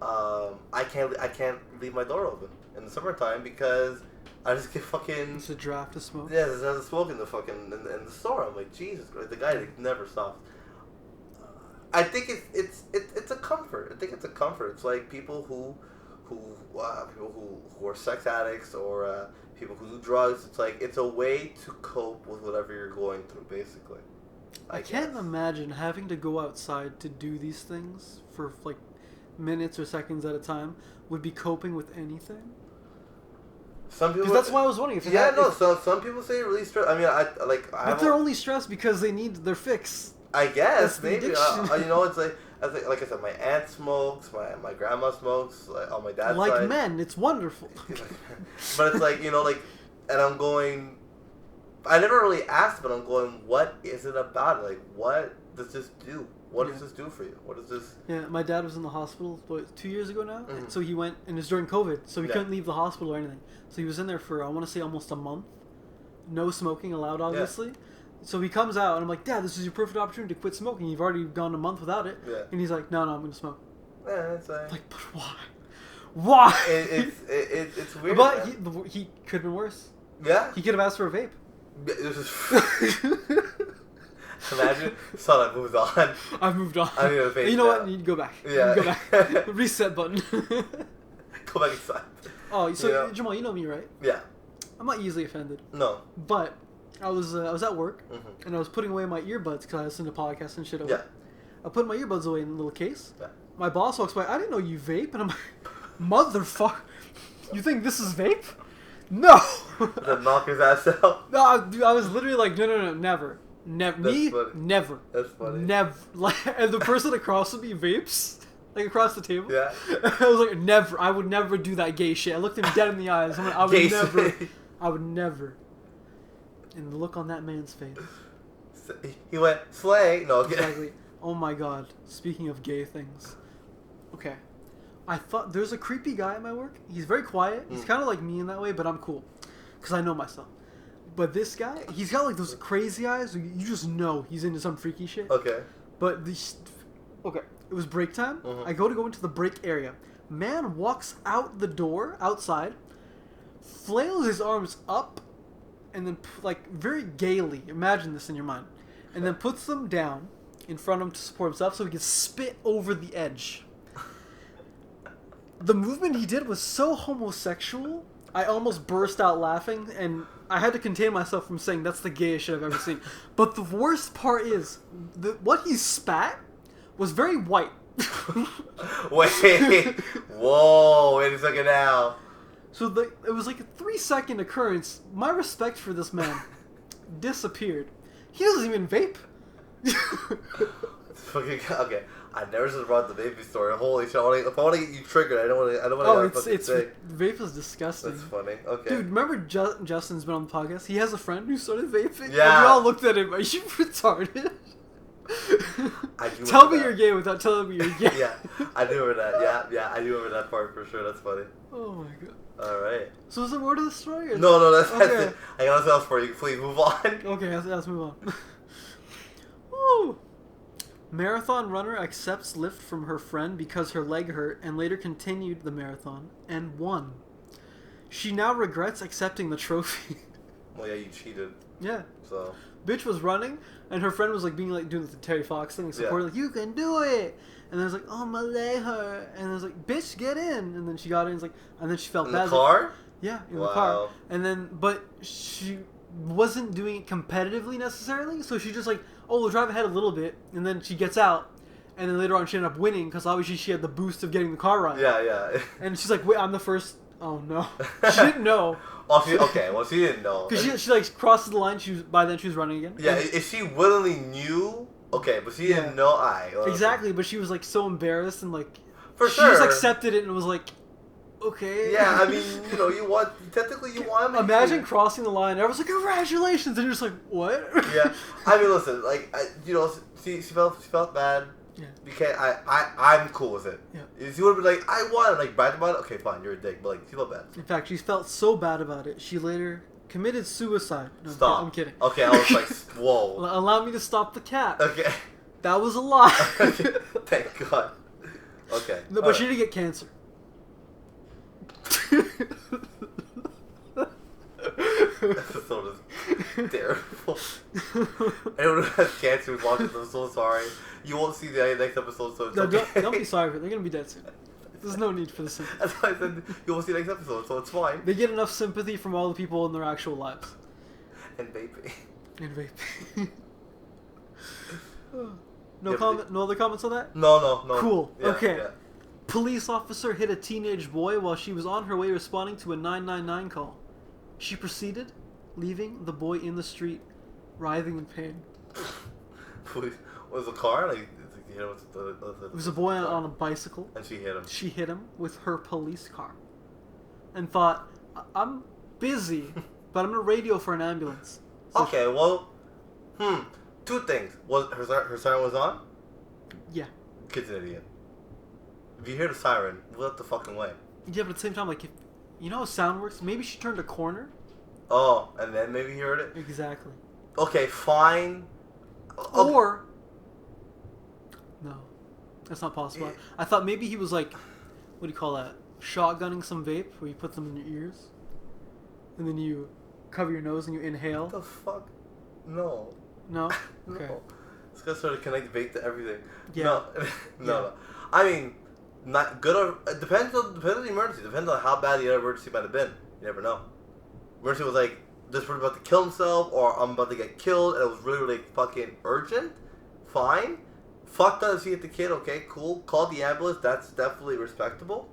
I can't leave my door open in the summertime because... I just get fucking... It's a draft of smoke. Yeah, there's a smoke in the fucking... in the store. I'm like, Jesus Christ. The guy never stops. I think it's a comfort. I think it's a comfort. It's like people who are sex addicts or people who do drugs. It's like, it's a way to cope with whatever you're going through, basically. I can't imagine having to go outside to do these things for, like, minutes or seconds at a time would be coping with anything. Some people. Because that's why I was wondering. So some people say really stressed. I mean, but they're only stressed because they need their fix. I guess maybe. You know, it's like I said, my aunt smokes, my grandma smokes, like on my dad's side. Like men, it's wonderful. But it's like, you know, like, and I'm going. I never really asked, but I'm going. What is it about? Like, what does this do? What does this do for you? What is this? Yeah, my dad was in the hospital 2 years ago now. Mm-hmm. So he went, and it was during COVID, so he couldn't leave the hospital or anything. So he was in there for, I want to say, almost a month. No smoking allowed, obviously. Yeah. So he comes out, and I'm like, Dad, this is your perfect opportunity to quit smoking. You've already gone a month without it. Yeah. And he's like, No, I'm going to smoke. Yeah, it's like, but why? Why? It's weird. But he could have been worse. Yeah. He could have asked for a vape. This is... Imagine, son, I've moved on. I've moved on. I need a vape. You know what? You go back. Yeah. Go back. Reset button. Go back inside. Oh, so Jamal, you know me, right? Yeah. I'm not easily offended. No. But I was at work, and I was putting away my earbuds because I listen to podcasts and shit at work. I put my earbuds away in a little case. Yeah. My boss walks by. I didn't know you vape, and I'm like, motherfucker, you think this is vape? No. Then knock his ass out. No, dude, I was literally like, no, never. Me, funny. Never. That's funny. Never. Like, and the person across from me vapes, like across the table. Yeah. I was like, never. I would never do that gay shit. I looked him dead in the eyes. I'm like, I would never. And the look on that man's face. He went, slay. No, exactly. Oh my god. Speaking of gay things. Okay. I thought there's a creepy guy at my work. He's very quiet. He's kind of like me in that way, but I'm cool. Because I know myself. But this guy, he's got like those crazy eyes. So you just know he's into some freaky shit. Okay. But okay, it was break time. I go into the break area. Man walks out the door outside, flails his arms up, and then like very gaily. Imagine this in your mind, and then puts them down in front of him to support himself, so he can spit over the edge. The movement he did was so homosexual. I almost burst out laughing, and I had to contain myself from saying that's the gayest shit I've ever seen. But the worst part is, what he spat was very white. Wait, whoa, wait a second now. So it was like a 3-second occurrence. My respect for this man disappeared. He doesn't even vape. Fucking okay. I never just brought the baby story. Holy shit! If I want to get you triggered, I don't want to. I don't want to. It's vape is disgusting. That's funny. Okay. Dude, remember Justin's been on the podcast? He has a friend who started vaping. Yeah. And we all looked at him. Are you retarded? I do Tell me that. you're gay without telling me you're gay. Yeah, I do remember that. Yeah, I do remember that part for sure. That's funny. Oh my god. All right. So is there more to the story? Or No, that's okay. it. I got nothing else for you. Please move on. Okay, let's move on. Woo! Marathon runner accepts lift from her friend because her leg hurt and later continued the marathon and won. She now regrets accepting the trophy. Well, yeah, you cheated. Yeah. So. Bitch was running and her friend was like being like doing the Terry Fox thing, supporting like, you can do it. And then it was like, oh, my leg hurt. And it was like, bitch, get in. And then she got in. It's like, and then she felt bad. In the car? Like, yeah, in the car. And then, but she wasn't doing it competitively necessarily, so she just like, oh, we'll drive ahead a little bit, and then she gets out, and then later on she ended up winning because obviously she had the boost of getting the car right. Yeah. And she's like, wait, I'm the first. Oh no, she didn't know. Well, she didn't know. Because she like crosses the line. By then she was running again. Yeah, if she willingly knew, okay, but she didn't know. Exactly, but she was like so embarrassed and like for she sure just accepted it and was like, okay. Yeah, I mean, you want Imagine crossing the line. Everyone's like, congratulations, and you're just like, what? Yeah, I mean, listen, like, she felt bad. Yeah. Because I'm cool with it. Yeah. She would have been like, I won, like, brag about it. Okay, fine, you're a dick, but like, she felt bad. In fact, she felt so bad about it, she later committed suicide. No, Stop. I'm kidding. Okay, I was like, whoa. Allow me to stop the cat. Okay. That was a lie. Thank God. Okay. No, but she didn't get cancer. This episode is terrible. Anyone who has cancer who's watching this, I'm so sorry. You won't see the next episode, so it's okay. Don't be sorry for it. They're gonna be dead soon. There's no need for the sympathy. That's why I said you won't see the next episode, so it's fine. They get enough sympathy from all the people in their actual lives. And vaping. And vaping. No other comments on that? No. Cool. Yeah, okay. Yeah. Police officer hit a teenage boy while she was on her way responding to a 999 call. She proceeded, leaving the boy in the street, writhing in pain. Was the car like? It was a boy on a bicycle. And she hit him. She hit him with her police car, and thought, "I'm busy, but I'm gonna radio for an ambulance." So okay, well, two things. Was her siren was on? Yeah. Kid's an idiot. If you hear the siren, move out the fucking way. Yeah, but at the same time, like, if you know how sound works, maybe she turned a corner. Oh, and then maybe he heard it? Exactly. Okay, fine. Okay. Or... No. That's not possible. I thought maybe he was like... What do you call that? Shotgunning some vape, where you put them in your ears. And then you cover your nose and you inhale. What the fuck? No. No? Okay. No. It's gonna sort of connect vape to everything. Yeah. No. I mean... Not good or it depends on the emergency. Depends on how bad the emergency might have been. You never know. Emergency was like this person's about to kill himself, or I'm about to get killed, and it was really fucking urgent. Fine. Fuck that. She hit the kid. Okay, cool. Call the ambulance. That's definitely respectable.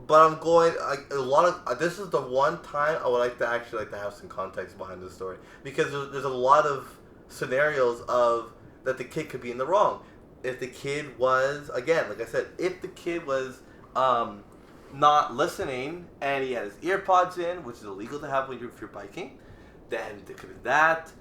But I'm going a lot of. This is the one time I would like to actually have some context behind this story, because there's a lot of scenarios of that the kid could be in the wrong. If the kid was, again, like I said, if the kid was not listening and he had his ear pods in, which is illegal to have if you're biking, then there could be that.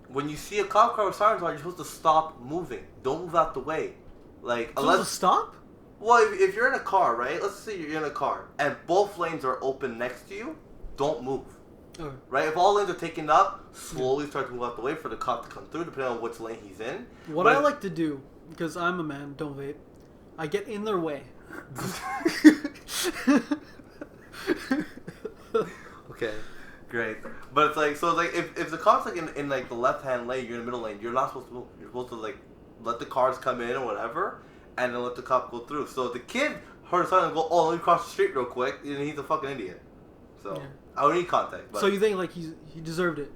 When you see a cop car with sirens on, you're supposed to stop moving. Don't move out the way. Like, unless stop? Well, if you're in a car, right? Let's say you're in a car and both lanes are open next to you, don't move. Okay. Right? If all lanes are taken up, slowly start to move out the way for the cop to come through, depending on which lane he's in. What I like to do, because I'm a man, don't vape, I get in their way. Okay, great. But it's like, so it's like, if the cop's like in like the left-hand lane, you're in the middle lane, you're not supposed to move. You're supposed to like let the cars come in or whatever, and then let the cop go through. So if the kid heard a sign and go, oh, let me cross the street real quick, and he's a fucking idiot. So. Yeah. I would need context. But so you think like he deserved it?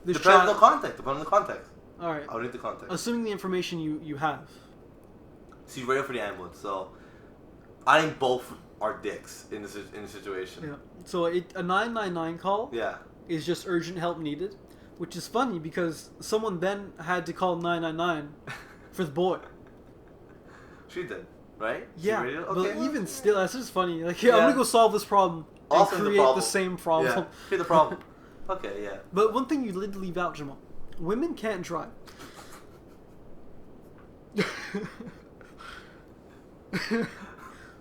Depends on the context. All right. I would need the context. Assuming the information you have. So you're ready for the ambulance. So I think both are dicks in the situation. Yeah. So a 999 call. Yeah. Is just urgent help needed. Which is funny because someone then had to call 999 for the boy. She did, right? Yeah, Okay, but even still, that's just funny. Like, Yeah. I'm gonna go solve this problem and Also create the same problem. Yeah, create the problem. Okay, yeah. But one thing you did leave out, Jamal. Women can't drive.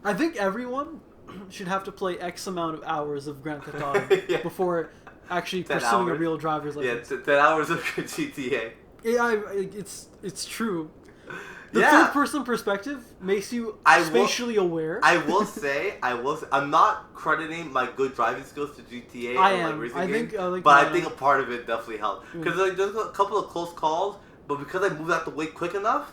I think everyone should have to play X amount of hours of Grand Theft Auto Yeah. before actually 10 pursuing a hours. real driver's license. Yeah, 10 hours of GTA. It's true. The Yeah. third person perspective makes you I will- spatially aware. I will say, I'm not crediting my good driving skills to GTA I or am. like racing I games, think, like, but I yeah. think a part of it definitely helped. Because like, there's a couple of close calls, but because I moved out the way quick enough,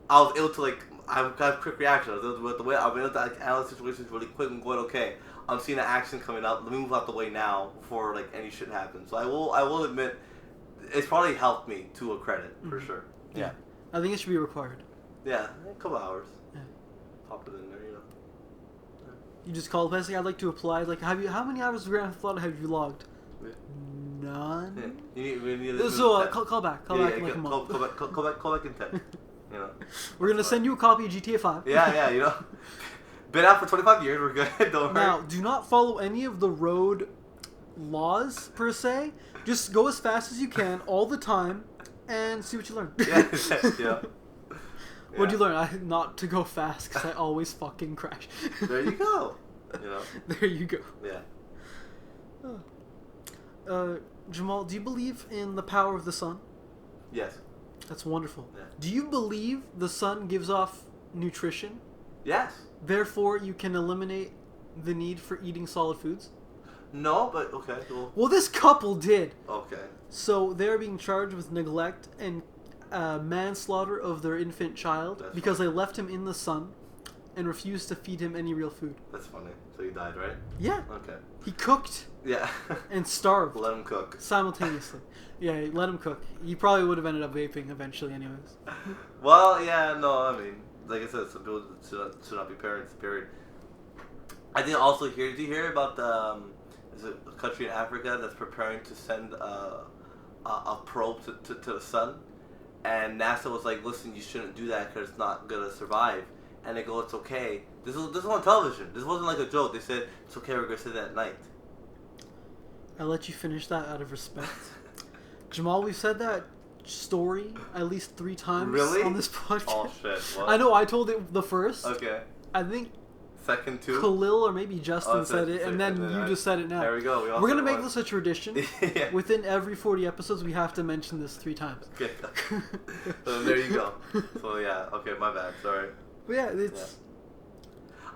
I was able to like, I've got quick reaction. I was able to, the way I've been able to like, analyze situations really quick and going, okay, I'm seeing an action coming up. Let me move out the way now before like any shit happens. So I will admit, it's probably helped me to a credit for sure. Yeah. I think it should be required. Yeah, a couple hours. Yeah. Pop it in there, you know. You just call the like, I'd like to apply. Like, how many hours of Grand Theft Auto have you logged? Yeah. None. Yeah. We need to So do call back. Call back in like a month. Call back in 10. You know. We're gonna send you a copy of GTA 5. Yeah, you know. Been out for 25 years, we're good. Don't worry. Now, do not follow any of the road laws per se. Just go as fast as you can all the time, and see what you learn. Yeah. What'd you learn? Not to go fast because I always fucking crash. There you go. You know. There you go. Yeah. Jamal, do you believe in the power of the sun? Yes. That's wonderful. Yeah. Do you believe the sun gives off nutrition? Yes. Therefore, you can eliminate the need for eating solid foods? No, but okay. Cool. Well, this couple did. Okay. So they're being charged with neglect and manslaughter of their infant child because they left him in the sun and refused to feed him any real food. That's funny. So he died, right? Yeah. Okay. He cooked Yeah. and starved Let him cook. simultaneously. Yeah, let him cook. He probably would have ended up vaping eventually anyways. Well, yeah, no, I mean, like I said, some people should not be parents, period. I think also here, did you hear about the, is it a country in Africa that's preparing to send a probe to the sun? And NASA was like, listen, you shouldn't do that because it's not going to survive. And they go, it's okay. This was on television. This wasn't like a joke. They said, it's okay, we're going to say that at night. I'll let you finish that out of respect. Jamal, we've said that story at least 3 times Really? on this podcast. Oh, shit. What? I know, I told it the first. Okay. I think Second, two? Khalil or maybe Justin said it, and then you I- just said it now. There we go. We're going to make this a tradition. Yeah. Within every 40 episodes, we have to mention this 3 times. Okay. So there you go. So yeah, okay, my bad. Sorry. But yeah, it's...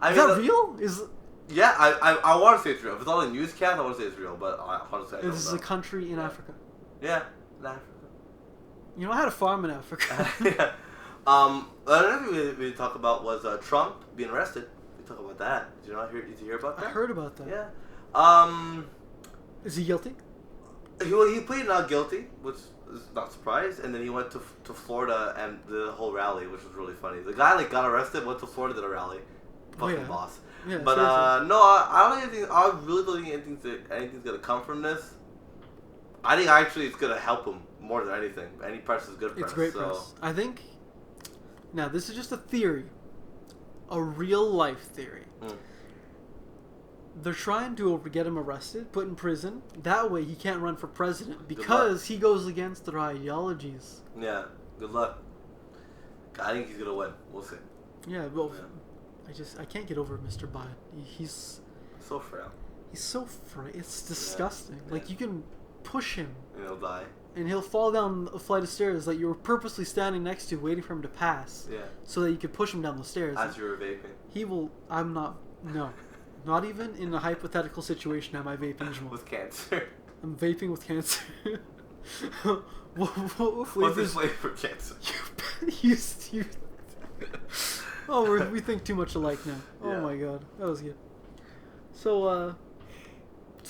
I Is mean, that real? Is Yeah, I want to say it's real. If it's all a newscast, I want to say it's real. But honestly, I don't this is know. a country in Africa? Yeah, in Africa. You know, I had a farm in Africa. Yeah. Another thing we talked about was Trump being arrested. We talked about that. Did you hear about that? I heard about that. Yeah. Is he guilty? He pleaded not guilty, which is not surprised, and then he went to Florida and the whole rally, which was really funny. The guy got arrested, went to Florida, did a rally. Fucking boss. Yeah, But seriously. no, I don't think. I really don't think anything's gonna come from this. I think actually it's gonna help him more than anything. Any press is good press. It's great so. press. I think. Now, this is just a theory, a real life theory. They're trying to get him arrested, put in prison. That way, he can't run for president because he goes against their ideologies. Yeah. Good luck. I think he's gonna win. We'll see. Yeah, well, I can't get over Mr. Biden. He's so frail. He's so frail. It's disgusting. Yeah. Like, you can push him. And he'll die. And he'll fall down a flight of stairs that you were purposely standing next to, waiting for him to pass. Yeah. So that you could push him down the stairs. As you were vaping. He will. I'm not. No. Not even in a hypothetical situation am I vaping, Jamal. With cancer. I'm vaping with cancer. What's the flavor for cancer? You oh, we think too much alike now. Yeah. Oh my god, that was good. So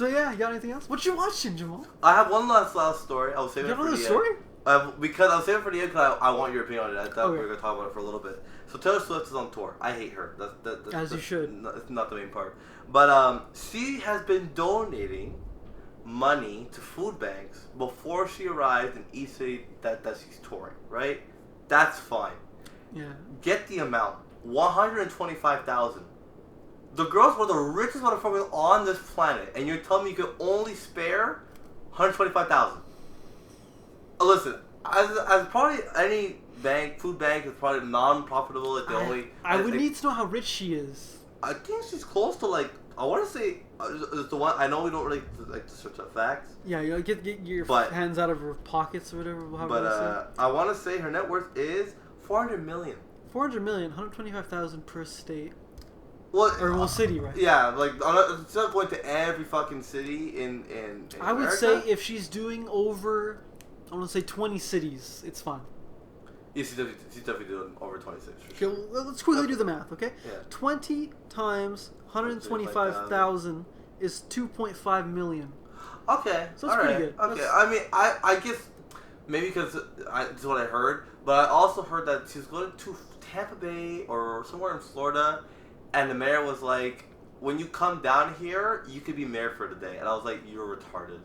yeah, you got anything else? What you watching, Jamal? I have one last story. I was saving You it have for another the story? end. Because I was saving it for the end because I want your opinion on it. I thought we Okay. were gonna talk about it for a little bit. So Taylor Swift is on tour. I hate her. That's you should. It's not the main part. But she has been donating money to food banks before she arrived in each city that she's touring, right? That's fine. Yeah. Get the amount. 125,000. The girls were the richest motherfuckers on this planet, and you're telling me you could only spare 125,000. Listen, as probably any food bank is probably non-profitable. Like I would need to know how rich she is. I think she's close to like, I want to say the one. I know we don't really like to search up facts. Yeah, you know, get your hands out of her pockets or whatever. But I want to say her net worth is 400 million. 400 million, 125,000 per state. Well, or city, right? Yeah, like it's not going to every fucking city in I would America. say if she's doing over, I want to say 20 cities, it's fine. Yeah, she's definitely doing over 26. For sure. Okay, well, let's quickly do the math, okay? Yeah. 20 times 125,000 is 2.5 million. Okay. So that's pretty good. Okay, I mean, I guess maybe because this is what I heard, but I also heard that she's going to Tampa Bay or somewhere in Florida, and the mayor was like, when you come down here, you could be mayor for the day. And I was like, you're retarded.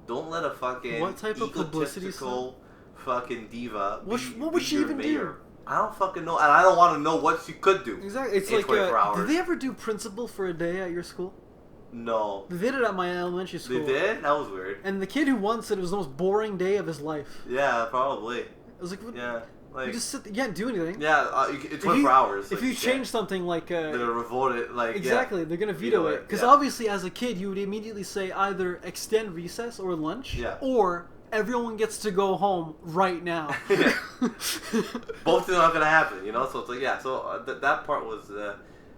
Don't let a fucking what type of publicity fucking diva what would she even do? I don't fucking know, and I don't want to know what she could do. Exactly. It's like, 24 hours. Did they ever do principal for a day at your school? No. They did it at my elementary school. They did? That was weird. And the kid who won said it was the most boring day of his life. Yeah, probably. I was like, what? Yeah. Like, you just sit there, you can't do anything. Yeah, it's 24 hours. If you change something like... they're going to revote it. Like, exactly, they're going to veto it. Because obviously as a kid, you would immediately say either extend recess or lunch, or everyone gets to go home right now. Both things are not going to happen, you know? So it's like, yeah, so that part was a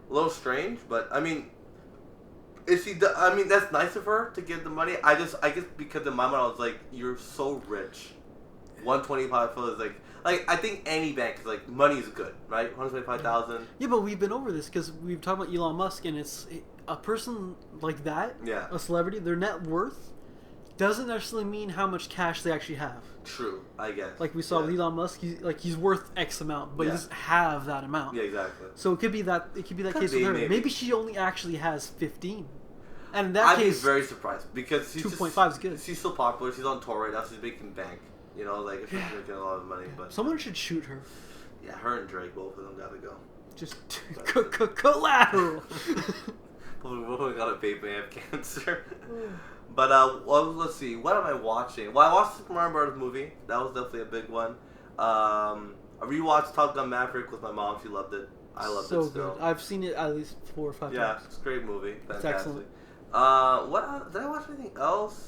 little strange, but I mean... that's nice of her to give the money. I guess because in my mind I was like, you're so rich. 125 is like I think any bank is like, money is good, right? 125,000. Yeah, but we've been over this because we've talked about Elon Musk, and it's a person like that, a celebrity, their net worth doesn't necessarily mean how much cash they actually have. True, I guess. Like we saw with Elon Musk, he's worth X amount, but he doesn't have that amount. Yeah, exactly. So it could be that case with her. Maybe she only actually has 15. And in that I'd case, be very surprised because 2.5 is good. She's still popular. She's on tour right now. She's making bank. You know, like she's making a lot of money. But someone should shoot her. Yeah, her and Drake, both of them gotta go. Just collateral. We gotta baby have cancer. But well, let's see. What am I watching? Well, I watched the Super Mario Bros. Movie. That was definitely a big one. I rewatched Top Gun Maverick with my mom. She loved it. I loved it still. Good. I've seen it at least 4 or 5 times. Yeah, it's a great movie. Fantastic. It's excellent. What did I watch anything else?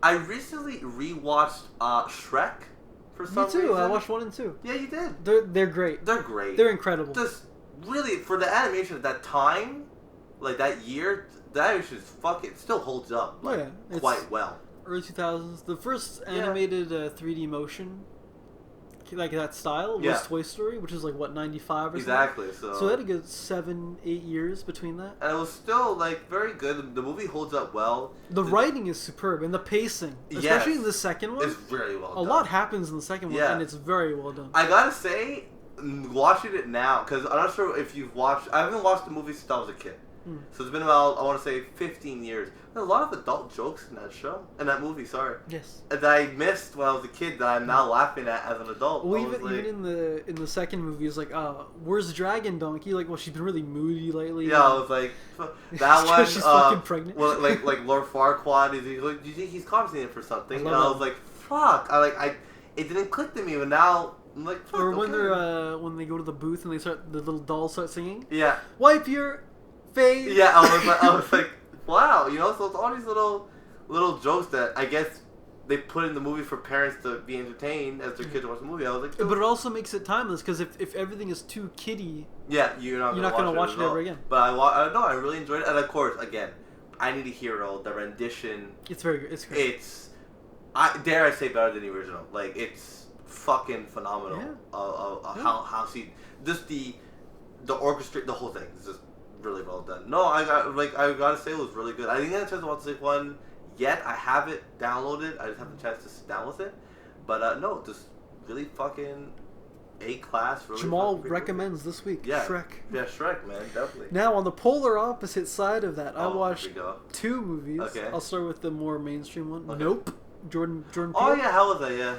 I recently rewatched Shrek for some reason. Me too. I watched 1 and 2. Yeah, you did. They're great. They're great. They're incredible. Just really for the animation at that time, like that year, the animation is it still holds up quite well. Early 2000s. The first animated 3D motion, like that style, was Toy Story, which is like what, 95 or exactly, something. So they had a good 7-8 years between that. And it was still like very good. The movie holds up well. The writing is superb, and the pacing, especially in the second one, is very well done. A lot happens in the second one, and it's very well done. I gotta say, watching it now, because I'm not sure if you've watched. I haven't watched the movie since I was a kid. So it's been about, I want to say, 15 years. There's a lot of adult jokes in that movie, sorry. Yes. That I missed when I was a kid that I'm now laughing at as an adult. Well, even in the second movie, it's like, where's Dragon Donkey? Like, well, she's been really moody lately. Yeah, I was like, that one. She's fucking pregnant. Well, like Lord Farquaad, he's like, do you think he's compensating for something? And I was like, fuck. It didn't click to me, but now I'm like, fuck. Or when they go to the booth and the little dolls start singing. Yeah. Wipe your face. Yeah, I was like, wow, you know. So it's all these little jokes that I guess they put in the movie for parents to be entertained as their kids watch the movie. I was like, but it also makes it timeless because if everything is too kiddie, you're not gonna watch it ever again. But I really enjoyed it, and of course, again, I Need a Hero, the rendition. It's very good. It's great. Dare I say, better than the original. Like, it's fucking phenomenal. How she just the orchestra, the whole thing is just really well done. No, I gotta say it was really good. I didn't get a chance to watch the one yet. I have it downloaded. I just haven't had a chance to sit down with it. But no, just really fucking A-class. Really Jamal recommends this week. Yeah. Shrek. Yeah, Shrek, man, definitely. Now, on the polar opposite side of that, I watched here we go. 2 movies. Okay. I'll start with the more mainstream one. Okay. Nope. Jordan Peele. Oh yeah, how was that? Yeah.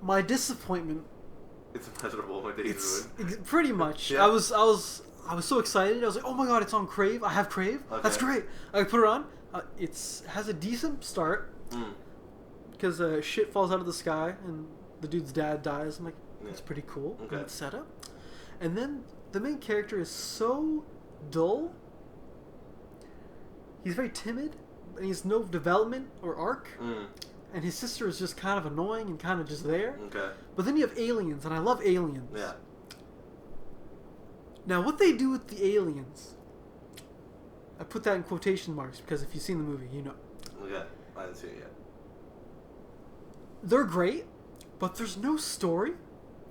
My disappointment. It's immeasurable when days ruined. Pretty much. Yeah. I was so excited. I was like, oh my god, it's on Crave. I have Crave. Okay. That's great. I put it on. It has a decent start because shit falls out of the sky and the dude's dad dies. I'm like, that's pretty cool. Okay. Neat setup. And then the main character is so dull. He's very timid, and he has no development or arc. And his sister is just kind of annoying and kind of just there. Okay. But then you have aliens, and I love aliens. Yeah. Now, what they do with the aliens, I put that in quotation marks because if you've seen the movie, you know. Okay. I didn't see it yet. They're great, but there's no story.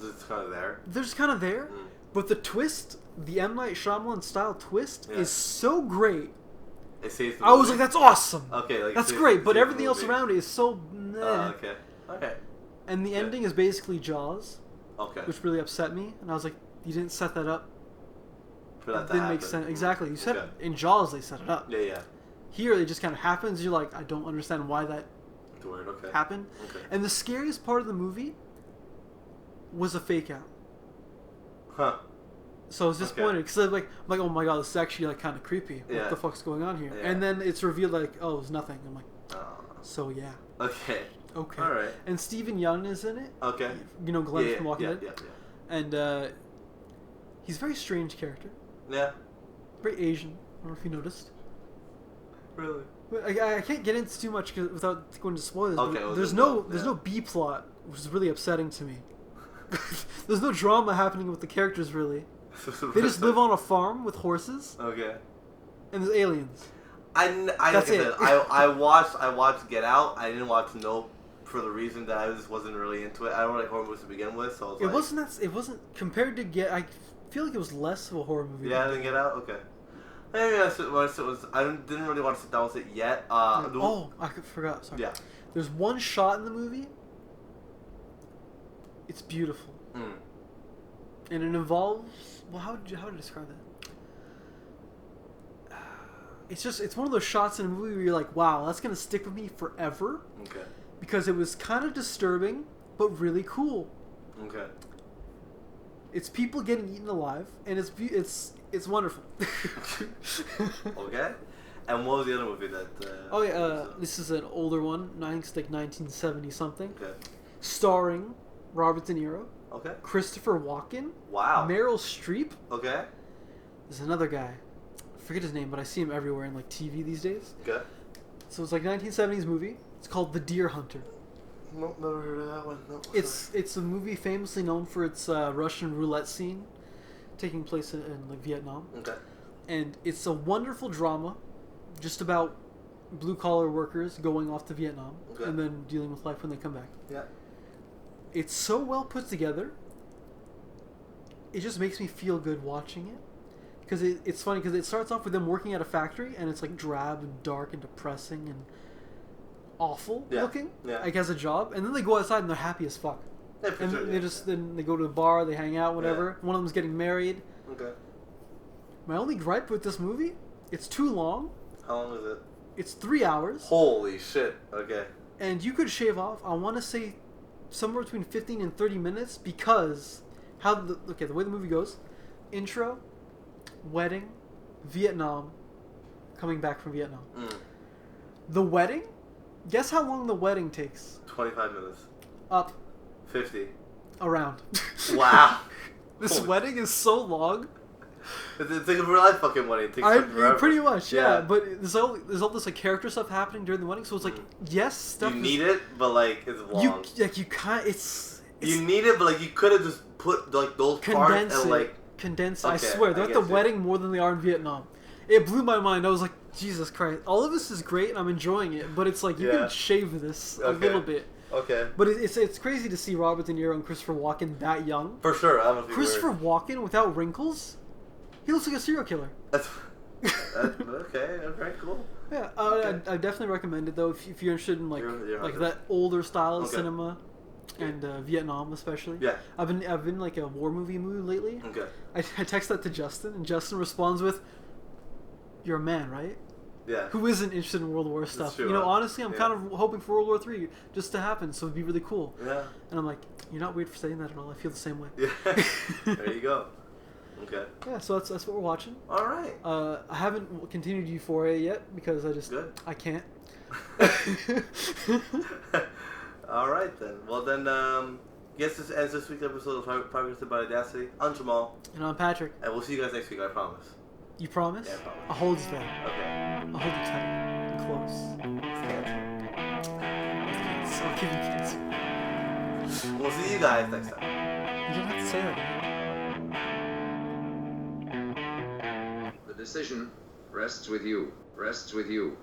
It's kind of there. They're just kind of there. But the twist, the M. Night Shyamalan style twist, is so great. It saves the I was like, that's awesome. Okay. Like, that's great, but everything else around it is so okay. Okay. And the ending is basically Jaws. Okay. Which really upset me. And I was like, you didn't set that up. For that it didn't make sense. Exactly. You said in Jaws they set it up. Yeah, yeah. Here it just kind of happens. You're like, I don't understand why that happened. Okay. And the scariest part of the movie was a fake out. Huh. So I was disappointed because I'm like, oh my god, this is actually like kind of creepy. What the fuck's going on here? Yeah. And then it's revealed like, oh, it's nothing. I'm like, so yeah. Okay. Okay. All right. And Stephen Young is in it. Okay. You know Glenn from Walking Dead. Yeah. And he's a very strange character. Yeah. Very Asian. I don't know if you noticed. Really? I can't get into too much without going to spoilers. Okay. But there's no B plot, which is really upsetting to me. There's no drama happening with the characters really. They just live on a farm with horses. Okay. And there's aliens. That's it. I watched Get Out. I didn't watch Nope for the reason that I just wasn't really into it. I don't like horror movies to begin with, so I was it wasn't compared to I feel like it was less of a horror movie. Yeah, I didn't Get Out. Okay. Maybe I didn't really want to sit down with it yet. I forgot. Sorry. Yeah. There's one shot in the movie. It's beautiful. And it involves. Well, how would I describe that? It's one of those shots in a movie where you're like, wow, that's gonna stick with me forever. Okay. Because it was kind of disturbing, but really cool. Okay. It's people getting eaten alive, and it's wonderful. Okay. And what was the other movie that? This is an older one. I think it's like 1970 something. Okay. Starring Robert De Niro. Okay. Christopher Walken. Wow. Meryl Streep. Okay. There's another guy. I forget his name, but I see him everywhere in like TV these days. Okay. So it's like 1970s movie. It's called The Deer Hunter. Nope, never heard of that one. No, it's a movie famously known for its Russian roulette scene, taking place in like Vietnam. Okay. And it's a wonderful drama, just about blue collar workers going off to Vietnam and then dealing with life when they come back. Yeah. It's so well put together. It just makes me feel good watching it. Because it's funny because it starts off with them working at a factory and it's like drab and dark and depressing and awful looking, like as a job, and then they go outside and they're happy as fuck. Yeah, and then they go to a bar, they hang out, whatever. One of them's getting married. Okay. My only gripe with this movie, it's too long. How long is it? It's 3 hours. Holy shit. Okay. And you could shave off, I want to say, somewhere between 15 and 30 minutes because the way the movie goes, intro, wedding, Vietnam, coming back from Vietnam. The wedding. Guess how long the wedding takes? 25 minutes. Up. 50. Around. Wow. This wedding is so long. It's like a real life fucking wedding. It takes pretty much, yeah. But there's all this like character stuff happening during the wedding, so it's like yes, stuff. You need it, but like it's long. You can't. It's you need it, but like you could have just put like those parts and like condense. Okay, I swear, they're at the wedding more than they are in Vietnam. It blew my mind. I was like, Jesus Christ! All of this is great, and I'm enjoying it. But it's like you can shave this a little bit. Okay. But it's crazy to see Robert De Niro and Christopher Walken that young. For sure, that must be Christopher weird. Walken without wrinkles, he looks like a serial killer. That's okay. Okay, cool. Yeah, I definitely recommend it though if you're interested in like that older style of cinema. and Vietnam especially. Yeah. I've been like a war movie mood lately. Okay. I text that to Justin, and Justin responds with, "You're a man, right?" Yeah. Who isn't interested in World War stuff? True, you know, huh? honestly, I'm kind of hoping for World War III just to happen, so it'd be really cool. Yeah. And I'm like, you're not weird for saying that at all. I feel the same way. Yeah. There you go. Okay. Yeah, so that's what we're watching. All right. I haven't continued Euphoria yet because I can't. All right then. Well then, yes, this ends this week's episode of Flabbergasted by Audacity. I'm Jamal. And I'm Patrick. And we'll see you guys next week. I promise. You promise? Yeah, I promise. I'll hold you tight. Okay. I'll hold you tight and close. I'll give you cancer. We'll see you guys next time. You don't have to say that. The decision rests with you. Rests with you.